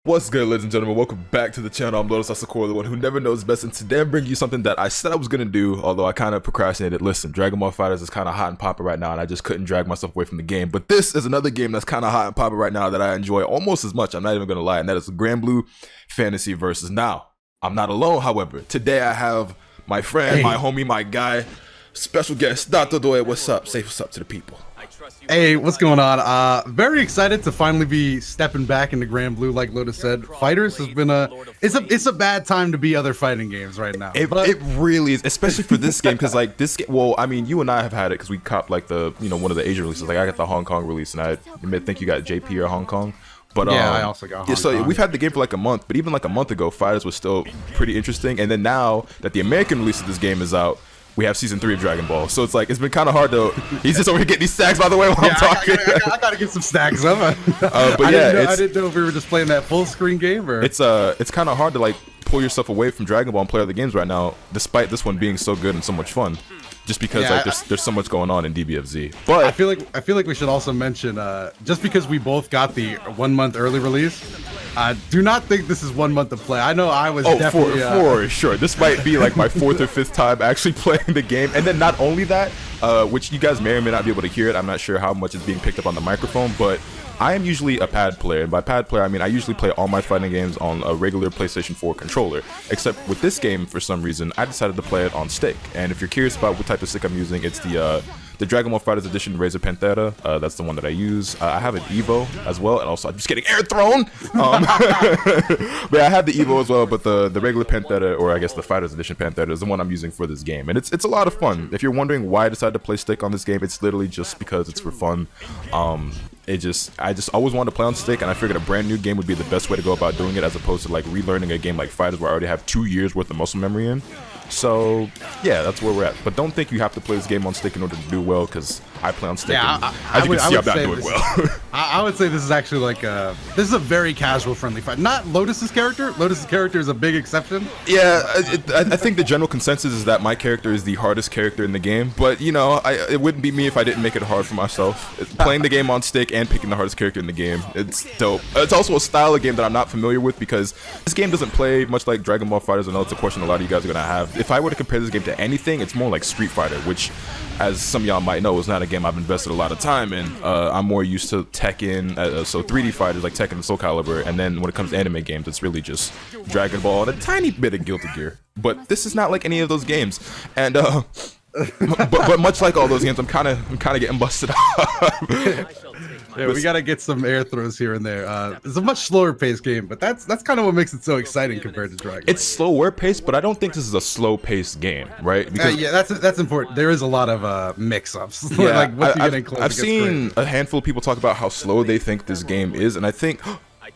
What's good, ladies and gentlemen? Welcome back to the channel. I'm LotusAsakura, the one who never knows best, and today I'm bringing you something that I said I was gonna do, although I kind of procrastinated. Listen, Dragon Ball FighterZ is kind of hot and popping right now, and I just couldn't drag myself away from the game. But this is another game that's kind of hot and popping right now that I enjoy almost as much. I'm not even gonna lie, and that is Granblue Fantasy Versus. Now, I'm not alone, however. Today I have my friend, my homie, my guy, special guest, Dotodoya. What's up? Say what's up to the people. Hey, what's going on? Very excited to finally be stepping back into Granblue, like Lotus said. FighterZ has been it's a bad time to be other fighting games right now. It really is, especially for this game, because like this game, well, I mean, you and I have had it because we copped like the, one of the Asian releases. Like I got the Hong Kong release, and I think you got JP or Hong Kong. But yeah, I also got Hong Kong. We've had the game for like a month, but even like a month ago, FighterZ was still pretty interesting. And then now that the American release of this game is out, we have season 3 of Dragon Ball, so it's like it's been kind of hard to. He's just over here getting these stacks, by the way, while I'm talking. I gotta get some stacks up. But I didn't know if we were just playing that full screen game, or it's kind of hard to like pull yourself away from Dragon Ball and play other games right now, despite this one being so good and so much fun. Just because like there's so much going on in DBFZ. But I feel like we should also mention just because we both got the 1 month early release, do not think this is 1 month of play. I know I was definitely for sure. This might be like my 4th or 5th time actually playing the game, and then not only that, which you guys may or may not be able to hear it. I'm not sure how much is being picked up on the microphone, but I am usually a pad player, and by pad player I mean I usually play all my fighting games on a regular PlayStation 4 controller, except with this game for some reason I decided to play it on stick. And if you're curious about what type of stick I'm using, it's the Dragon Ball FighterZ Edition Razor Pantera. That's the one that I use. I have an Evo as well, and also I'm just getting air thrown. But I have the Evo as well, but the regular Pantera, or I guess the FighterZ Edition Pantera, is the one I'm using for this game, and it's a lot of fun. If you're wondering why I decided to play stick on this game, it's literally just because it's for fun. I just always wanted to play on stick, and I figured a brand new game would be the best way to go about doing it, as opposed to like relearning a game like FighterZ where I already have 2 years worth of muscle memory in. So yeah, that's where we're at. But don't think you have to play this game on stick in order to do well, because I play on stick. Yeah, and as you can see, I'm not doing well. I would say this is actually like this is a very casual friendly fight. Not Lotus's character. Lotus's character is a big exception. Yeah, I think the general consensus is that my character is the hardest character in the game. But you know, it wouldn't be me if I didn't make it hard for myself. Playing the game on stick and picking the hardest character in the game, it's dope. It's also a style of game that I'm not familiar with, because this game doesn't play much like Dragon Ball FighterZ. I know it's a question a lot of you guys are gonna have. If I were to compare this game to anything, it's more like Street Fighter, which, as some of y'all might know, is not a game I've invested a lot of time in. I'm more used to Tekken, so 3D fighters like Tekken and Soul Calibur, and then when it comes to anime games, it's really just Dragon Ball and a tiny bit of Guilty Gear. But this is not like any of those games, and but much like all those games, I'm kind of getting busted up. Yeah, we gotta get some air throws here and there. It's a much slower paced game, but that's kind of what makes it so exciting compared to Dragon. It's slower paced, but I don't think this is a slow paced game, right? Because yeah, that's important. There is a lot of mix-ups. Yeah, like once you get in close, I've seen a handful of people talk about how slow they think this game is, and I think.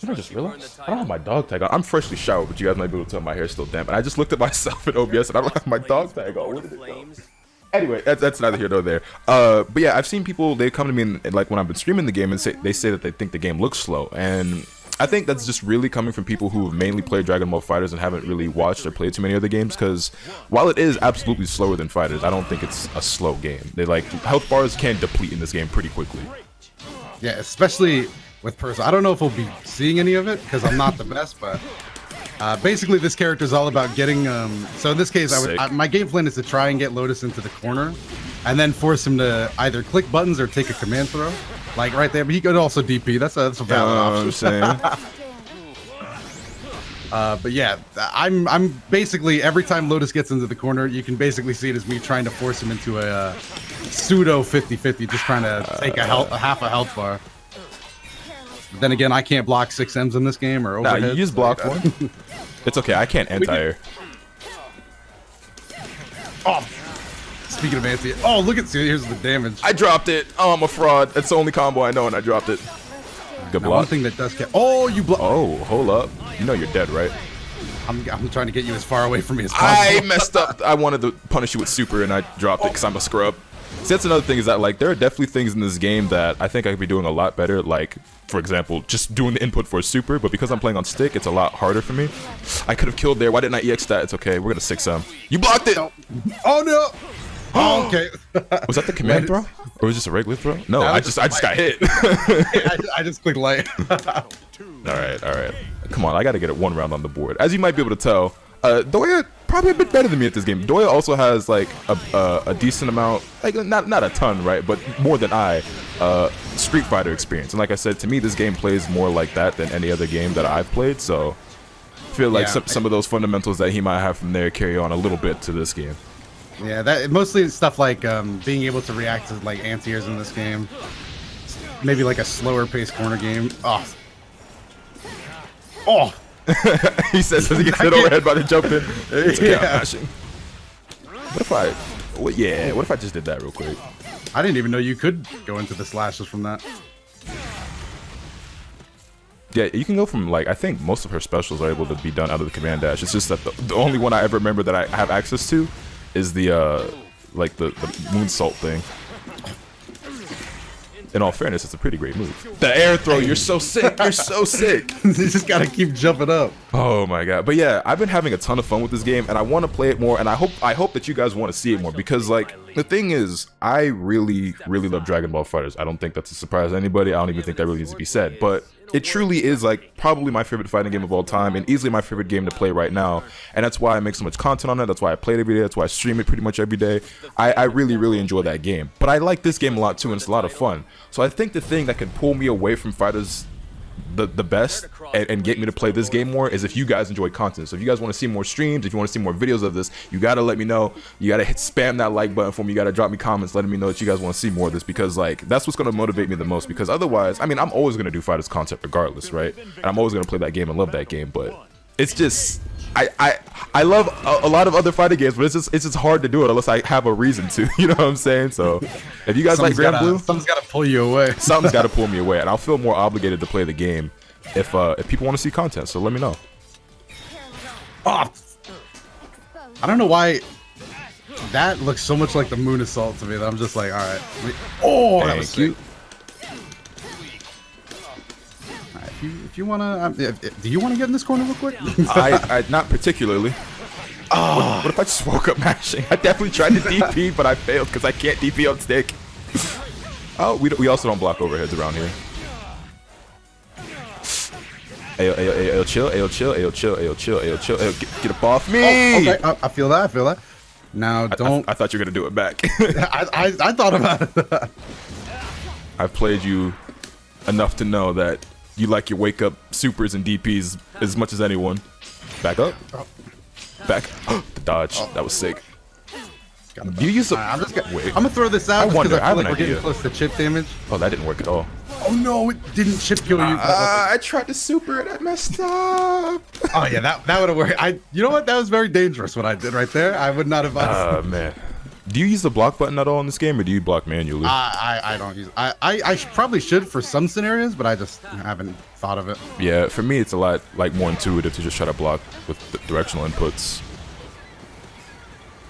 Did I just realize? I don't have my dog tag on. I'm freshly showered, but you guys might be able to tell my hair's still damp. And I just looked at myself at OBS, and I don't have my dog tag on. Where did it go? Anyway, that's neither here nor there. But yeah, I've seen people, they come to me and like when I've been streaming the game, and they say that they think the game looks slow, and I think that's just really coming from people who have mainly played Dragon Ball FighterZ and haven't really watched or played too many other games. Because while it is absolutely slower than FighterZ, I don't think it's a slow game. They like health bars can deplete in this game pretty quickly. Yeah, especially with Persa. I don't know if we'll be seeing any of it because I'm not the best, but. Basically, this character is all about getting. So in this case, my game plan is to try and get Lotus into the corner, and then force him to either click buttons or take a command throw, like right there. But he could also DP. That's a valid option. But yeah, I'm basically every time Lotus gets into the corner, you can basically see it as me trying to force him into a pseudo 50-50, just trying to take a half a health bar. But then again, I can't block 6Ms in this game or overheads. Nah, you just blocked one. It's okay, I can't anti-air. Oh, speaking of anti, oh look at, see, here's the damage. I dropped it. Oh, I'm a fraud. That's the only combo I know, and I dropped it. Good block. One thing that does get. Oh, you block. Oh, hold up. You know you're dead, right? I'm trying to get you as far away from me as possible. I messed up. I wanted to punish you with super, and I dropped it because I'm a scrub. See, that's another thing, is that like there are definitely things in this game that I think I could be doing a lot better, like for example just doing the input for a super, but because I'm playing on stick, it's a lot harder for me. I could have killed there. Why didn't I EX that? It's okay, we're gonna 6M. You blocked it. Oh no. Oh, okay. Was that the command throw, or was it just a regular throw? No, I just got hit. I just clicked light. All right. come on, I gotta get it 1 round on the board. As you might be able to tell, Doya probably a bit better than me at this game. Doya also has like a decent amount, like not a ton, right, but more than Street Fighter experience. And like I said, to me, this game plays more like that than any other game that I've played. So I feel like some of those fundamentals that he might have from there carry on a little bit to this game. Yeah, that mostly stuff like being able to react to like anti-airs in this game. Maybe like a slower paced corner game. Oh. He says as he gets hit overhead by the jump in. Mashing. What if I just did that real quick? I didn't even know you could go into the slashes from that. Yeah, you can go from, like, I think most of her specials are able to be done out of the command dash. It's just that the only one I ever remember that I have access to is the like the moonsault thing. In all fairness, it's a pretty great move. The air throw, you're so sick. You're so sick. You just gotta keep jumping up. Oh my god. But yeah, I've been having a ton of fun with this game, and I want to play it more, and I hope that you guys want to see it more, because like the thing is, I really love Dragon Ball FighterZ. I don't think that's a surprise to anybody. I don't even think that really needs to be said, but it truly is like probably my favorite fighting game of all time, and easily my favorite game to play right now. And that's why I make so much content on it. That's why I play it every day. That's why I stream it pretty much every day. I really enjoy that game. But I like this game a lot too, and it's a lot of fun. So I think the thing that can pull me away from FighterZ the best and get me to play this game more is if you guys enjoy content. So if you guys want to see more streams, if you want to see more videos of this, you gotta let me know. You gotta spam that like button for me. You gotta drop me comments letting me know that you guys want to see more of this, because like that's what's gonna motivate me the most. Because otherwise, I mean, I'm always gonna do FighterZ content regardless, right? And I'm always gonna play that game and love that game. But it's just I love a lot of other fighting games, but it's just hard to do it unless I have a reason to. You know what I'm saying? So if you guys like Granblue, something's gotta pull you away. Something's gotta pull me away, and I'll feel more obligated to play the game if people want to see content. So let me know. Oh, I don't know why that looks so much like the moon assault to me that I'm just like, all right. Oh, that was cute. If you wanna, do you want to get in this corner real quick? I not particularly. Oh. What if I just woke up mashing? I definitely tried to DP, but I failed because I can't DP on stick. Oh, we also don't block overheads around here. Ayo, chill, ayo, chill, ayo, chill, ayo, chill, ayo, chill, ayo, get up off me! Oh, okay, I feel that, I feel that. Now, don't... I thought you were going to do it back. I thought about it. I've played you enough to know that you like your wake-up supers and DPs as much as anyone. Back up. Back. The dodge. That was sick. Do you use a... I'm gonna throw this out because I feel like we're getting close to chip damage. Oh, that didn't work at all. Oh no, it didn't chip kill you. I tried to super it. I messed up. Oh yeah, that would have worked. You know what? That was very dangerous what I did right there. I would not have. Man. Do you use the block button at all in this game, or do you block manually? I don't use. I probably should for some scenarios, but I just haven't thought of it. Yeah, for me, it's a lot like more intuitive to just try to block with the directional inputs.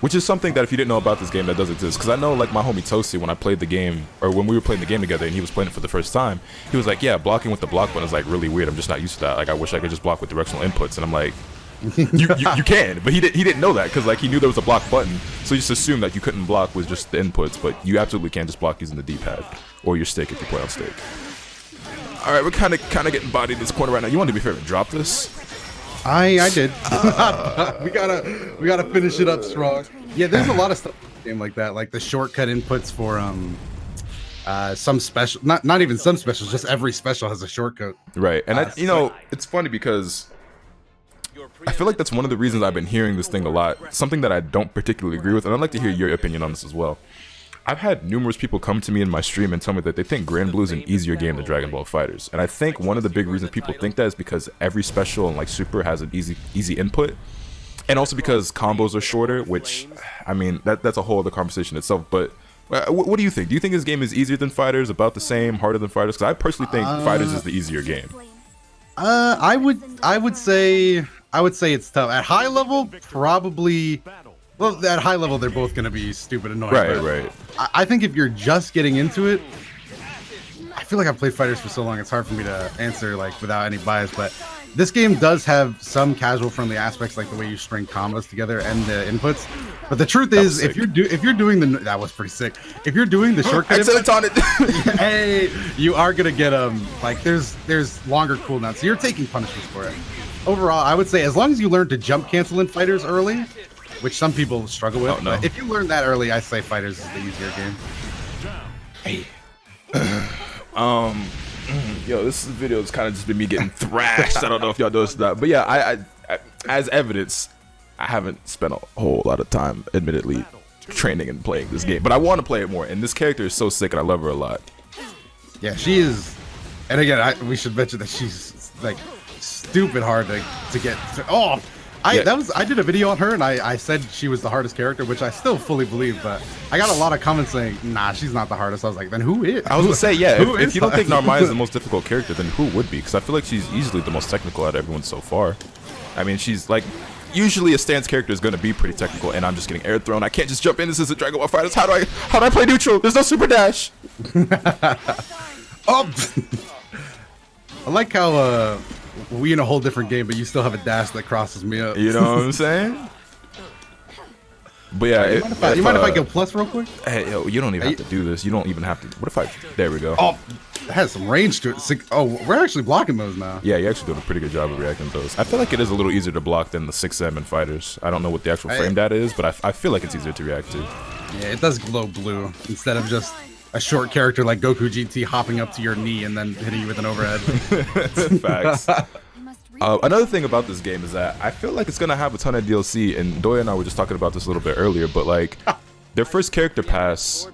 Which is something that if you didn't know about this game, that does exist. Because I know, like, my homie Toasty, when I played the game, or when we were playing the game together and he was playing it for the first time, he was like, yeah, blocking with the block button is, like, really weird. I'm just not used to that. Like, I wish I could just block with directional inputs. And I'm like, you can. But he didn't know that because, like, he knew there was a block button. So he just assumed that you couldn't block with just the inputs. But you absolutely can just block using the D-pad or your stick if you play on stick. All right, we're kind of getting bodied in this corner right now. You want to be fair and drop this? I did. we gotta finish it up strong. Yeah, there's a lot of stuff in the game like that, like the shortcut inputs for some special, not even some specials, just every special has a shortcut. Right, and you know, it's funny because I feel like that's one of the reasons I've been hearing this thing a lot. Something that I don't particularly agree with, and I'd like to hear your opinion on this as well. I've had numerous people come to me in my stream and tell me that they think Granblue is an easier game than Dragon Ball FighterZ. And I think one of the big reasons people think that is because every special and like super has an easy input. And also because combos are shorter, which, I mean, that's a whole other conversation itself. But what do you think? Do you think this game is easier than FighterZ, about the same, harder than FighterZ? Because I personally think FighterZ is the easier game. I would say it's tough. At high level, probably... Well, at high level, they're both going to be stupid annoying. Right. I think if you're just getting into it, I feel like I've played FighterZ for so long, it's hard for me to answer like without any bias. But this game does have some casual friendly aspects, like the way you string combos together and the inputs. But the truth is, if you're doing the, that was pretty sick. If you're doing the shortcut inputs, on it. hey, you are gonna get like there's longer cooldowns, so you're taking punishments for it. Overall, I would say as long as you learn to jump cancel in fighters early, which some people struggle with, but if you learn that early, I say fighters is the easier game. Hey. Yo, this video has kind of just been me getting thrashed. I don't know if y'all noticed that, but yeah, I as evidence, I haven't spent a whole lot of time, admittedly, training and playing this game, but I want to play it more. And this character is so sick, and I love her a lot. Yeah, she is. And again, we should mention that she's like stupid hard to get. I did a video on her, and I said she was the hardest character, which I still fully believe. But I got a lot of comments saying, "Nah, she's not the hardest." I was like, "Then who is?" I was gonna say, yeah. If you don't think Narmaya is the most difficult character, then who would be? Because I feel like she's easily the most technical out of everyone so far. I mean, she's like. Usually a stance character is going to be pretty technical, and I'm just getting air thrown. I can't just jump in. This is a Dragon Ball FighterZ. How do I play neutral? There's no super dash. Oh, I like how we in a whole different game, but you still have a dash that crosses me up. You know what I'm saying? But yeah, you mind if I go plus real quick? Hey, yo, you don't even have to do this. You don't even have to. What if I? There we go. Oh, it has some range to it. Oh, we're actually blocking those now. Yeah, you're actually doing a pretty good job of reacting to those. I feel like it is a little easier to block than the 6M and fighters. I don't know what the actual frame data is, but I feel like it's easier to react to. Yeah, it does glow blue instead of just a short character like Goku GT hopping up to your knee and then hitting you with an overhead. Facts. Another thing about this game is that I feel like it's gonna have a ton of DLC, and Doya and I were just talking about this a little bit earlier, but like their first character pass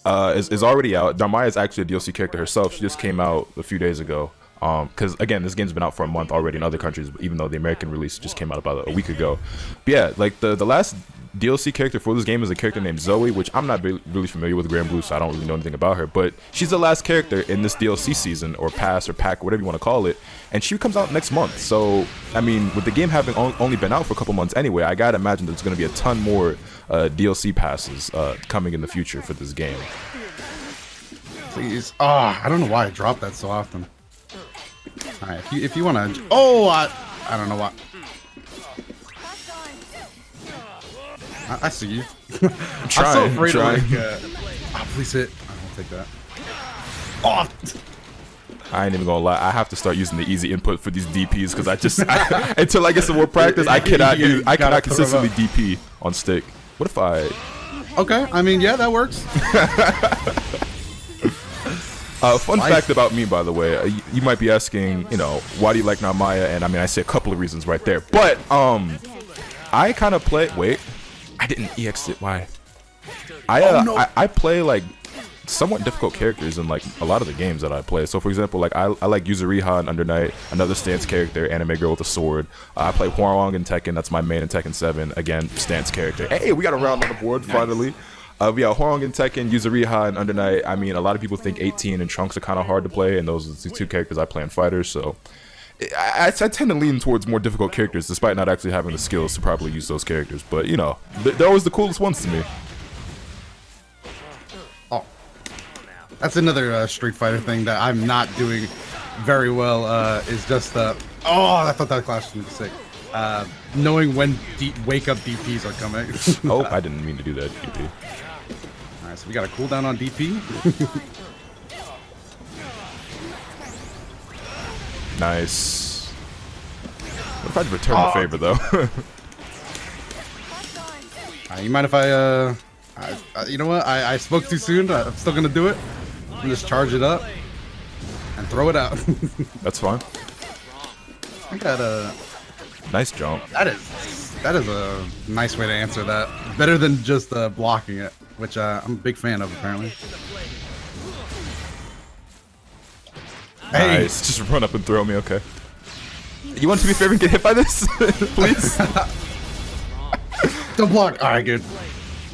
is already out. Narmaya is actually a DLC character herself. She just came out a few days ago. Because again, this game's been out for a month already in other countries, even though the American release just came out about a week ago. But yeah, like the last DLC character for this game is a character named Zoe, which I'm not really familiar with Granblue, so I don't really know anything about her. But she's the last character in this DLC season, or pass, or pack, whatever you want to call it. And she comes out next month. So, I mean, with the game having only been out for a couple months anyway, I gotta imagine there's gonna be a ton more DLC passes coming in the future for this game. Please. I don't know why I drop that so often. All right, if you want to. Oh, I don't know what. I see you. I'm so afraid of like. Please hit. I won't take that. Oh. I ain't even gonna lie. I have to start using the easy input for these DPs because until I get some more practice, I cannot consistently DP on stick. What if I? Okay, I mean, yeah, that works. Fun fact about me, by the way, you might be asking, you know, why do you like Narmaya? And I mean, I say a couple of reasons right there. But I kind of play. Wait, I didn't EX it. Why? I play like somewhat difficult characters in like a lot of the games that I play. So for example, like I like Yuzuriha in Under Night, another stance character, anime girl with a sword. I play Hwoarang in Tekken. That's my main in Tekken 7. Again, stance character. Hey, we got a round on the board finally. We got Hwoarang in Tekken, Yuzuriha and Under Night. I mean, a lot of people think 18 and Trunks are kind of hard to play, and those are the two characters I play in fighters. So I tend to lean towards more difficult characters, despite not actually having the skills to properly use those characters. But you know, they're always the coolest ones to me. Oh, that's another Street Fighter thing that I'm not doing very well. Is just I thought that clash was sick. Knowing when wake up DPs are coming. Oh, I didn't mean to do that, DP. Alright, so we got a cooldown on DP. Nice. What if I return the favor, though? You mind if I you know what? I spoke too soon. I'm still gonna do it. I'm just charge it up and throw it out. That's fine. I got a nice jump. That is a nice way to answer that. Better than just blocking it, which I'm a big fan of apparently. Hey. Nice. Just run up and throw me. Okay. You want to be fair and get hit by this, please? Don't block. All right, good.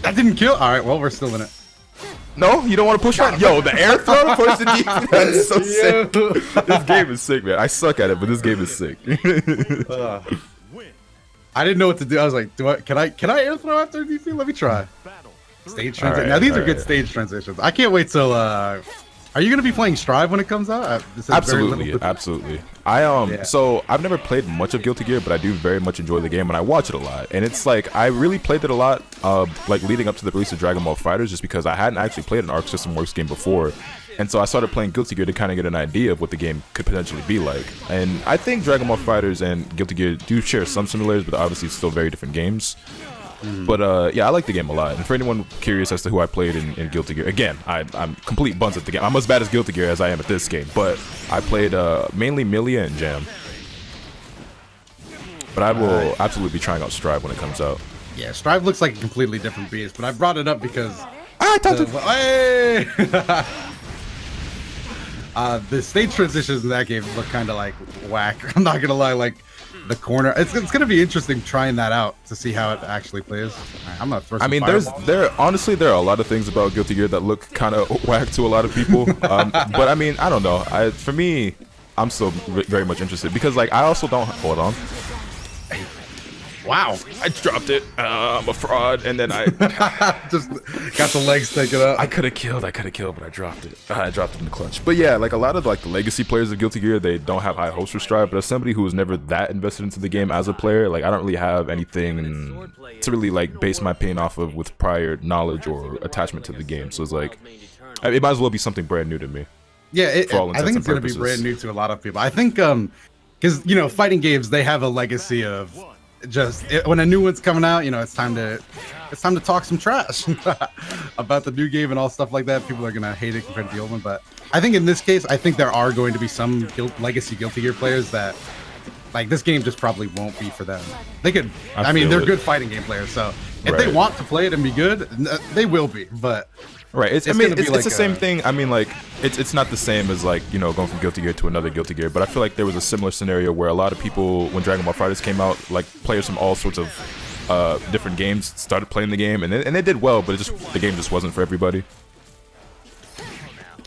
That didn't kill. All right, well we're still in it. No, you don't want to push right? Yo, the air throw push the defense. That's so sick. This game is sick, man. I suck at it, but this game is sick. I didn't know what to do. I was like, can I air throw after DP? Let me try. Stage transition. Now these are good stage transitions. I can't wait till Are you gonna be playing Strive when it comes out? Absolutely, absolutely. So I've never played much of Guilty Gear, but I do very much enjoy the game and I watch it a lot. And it's like I really played it a lot, like leading up to the release of Dragon Ball FighterZ, just because I hadn't actually played an Arc System Works game before. And so I started playing Guilty Gear to kind of get an idea of what the game could potentially be like. And I think Dragon Ball FighterZ and Guilty Gear do share some similarities, but obviously still very different games. But yeah, I like the game a lot. And for anyone curious as to who I played in Guilty Gear, again, I'm complete buns at the game. I'm as bad as Guilty Gear as I am at this game. But I played mainly Milia and Jam. But I will absolutely be trying out Strive when it comes out. Yeah, Strive looks like a completely different beast. But I brought it up because the stage transitions in that game look kind of like whack. I'm not gonna lie, like. The corner, it's gonna be interesting trying that out to see how it actually plays. Right, I'm gonna throw some honestly there are a lot of things about Guilty Gear that look kind of whack to a lot of people. But I mean, I don't know. For me, I'm still very much interested because like I also don't hold on. Wow, I dropped it. I'm a fraud, and then I just got the legs taken up. I could have killed, but I dropped it. I dropped it in the clutch. But yeah, like a lot of like the legacy players of Guilty Gear, they don't have high hopes for Strive. But as somebody who was never that invested into the game as a player, like I don't really have anything to really like base my opinion off of with prior knowledge or attachment to the game. So it's like it might as well be something brand new to me. Yeah, I think it's gonna be brand new to a lot of people. I think because you know, fighting games, they have a legacy of just when a new one's coming out, you know, it's time to talk some trash about the new game and all stuff like that. People are gonna hate it compared to the old one, but I think in this case, I think there are going to be some legacy Guilty Gear players that like this game just probably won't be for them. They could, I mean, they're good fighting game players, so if they want to play it and be good, they will be. But right, it's the same thing. I mean, like it's not the same as like, you know, going from Guilty Gear to another Guilty Gear, but I feel like there was a similar scenario where a lot of people, when Dragon Ball FighterZ came out, like players from all sorts of different games started playing the game, and they did well, but the game just wasn't for everybody.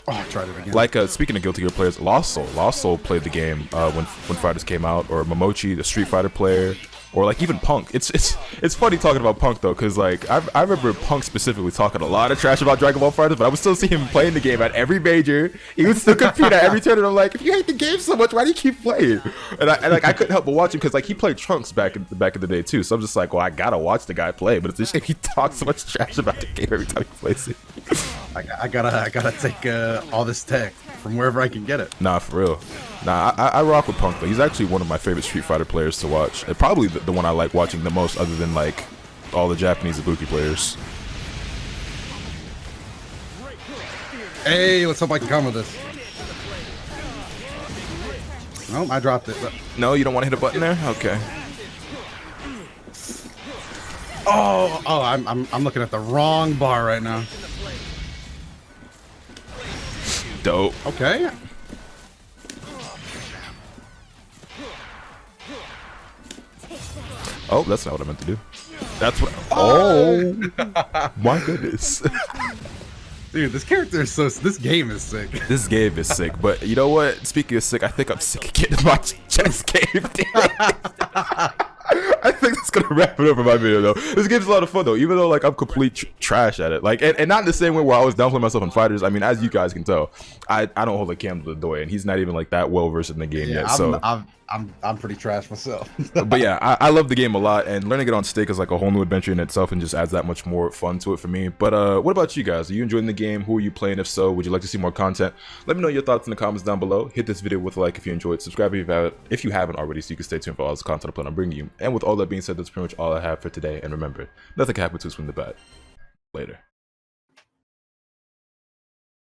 Oh, I tried it again. Like speaking of Guilty Gear players, Lost Soul played the game when FighterZ came out, or Momochi, the Street Fighter player. Or like even Punk. It's funny talking about Punk though, because like I remember Punk specifically talking a lot of trash about Dragon Ball FighterZ, but I would still see him playing the game at every major. He would still compete at every turn, and I'm like, if you hate the game so much, why do you keep playing? And I couldn't help but watch him because like he played Trunks back in the day too. So I'm just like, well, I gotta watch the guy play. But it's just he talks so much trash about the game every time he plays it. I gotta take all this tech from wherever I can get it. Nah, for real. Nah, I rock with Punk though. He's actually one of my favorite Street Fighter players to watch. And probably the one I like watching the most, other than like all the Japanese Ibuki players. Hey, let's hope I can come with this. No, I dropped it. No, you don't want to hit a button there? Okay. Oh, I'm looking at the wrong bar right now. Dope. Okay. Oh, that's not what I meant to do. That's what. Oh, my goodness. Dude, this character is so. This game is sick. This game is sick, but you know what? Speaking of sick, I think I'm sick of getting my chest caved in. I think that's gonna wrap it up for my video though. This game's a lot of fun though, even though like I'm complete trash at it. Like, and not in the same way where I was downplaying myself in FighterZ. I mean, as you guys can tell, I don't hold a candle to Dotodoya, and he's not even like that well versed in the game yet. So I'm pretty trash myself. But yeah, I love the game a lot, and learning it on stick is like a whole new adventure in itself, and just adds that much more fun to it for me. But what about you guys? Are you enjoying the game? Who are you playing? If so, would you like to see more content? Let me know your thoughts in the comments down below. Hit this video with a like if you enjoyed. Subscribe if you haven't already, so you can stay tuned for all this content I plan on bringing you. And with all that being said, that's pretty much all I have for today. And remember, nothing can happen to us from the bat. Later.